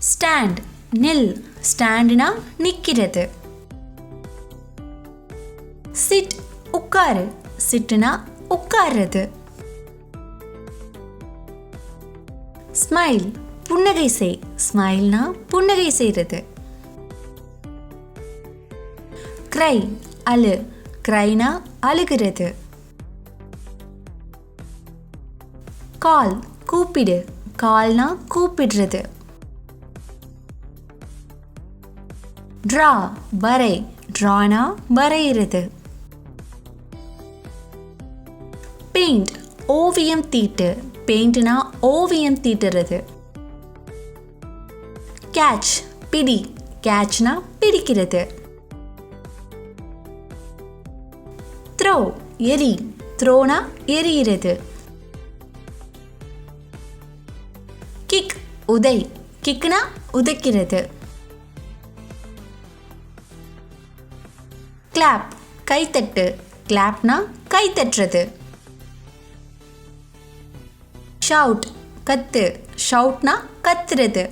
Stand நில், ஸ்டாண்ட்னா நிற்கிறது. Chit உட்காரு, சிட்டுனா உட்கார்றது. ஸ்மைல் புன்னகை செய், ஸ்மைல்னா புன்னகை செய்கிறது. கிரை அழு, கிரைனா அழுகிறது. கால் கூப்பிடு, கால்னா கூப்பிடுறது. ட்ரா வரை, ட்ரானா வரைகிறது. பெயிண்ட் ஓவியம் தீட்டு, பெயிண்ட்னா ஓவியம் தீட்டுறது. கேட்ச் பிடி, கேட்ச்னா பிடிக்கிறது. த்ரோ எரி, த்ரோனா எரிகிறது. கிக் உதை, கிக்னா உதைக்கிறது. கிளாப் கைத்தட்டு, கிளாப்னா கைத்தட்டுறது. ஷவுட் கத்து, ஷவுட்னா கத்துறது.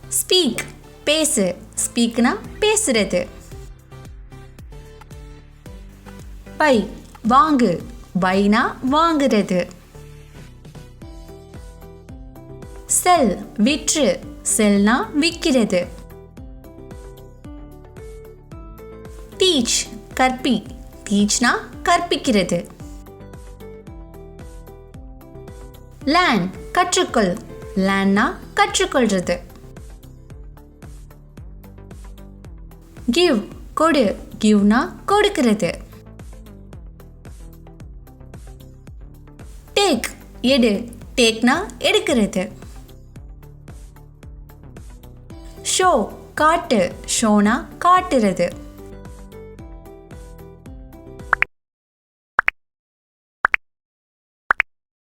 ஸ்பீக் பேசு, ஸ்பீக்னா பேசுறது. பை வாங்கு, பைனா வாங்குறது. செல் விற்று, செல்னா விற்கிறது. டீச் கற்பி, டீச்னா கற்பிக்கிறது. லேர்ன் கற்றுக்கொள், லேர்ன்னா கற்றுக்கொள்றது. கிவ் கொடு, கிவ்னா கொடுக்கிறது. டேக் எடு, டேக்னா எடுக்கிறது. ஷோ காட்டு, ஷோனா காட்டுறது.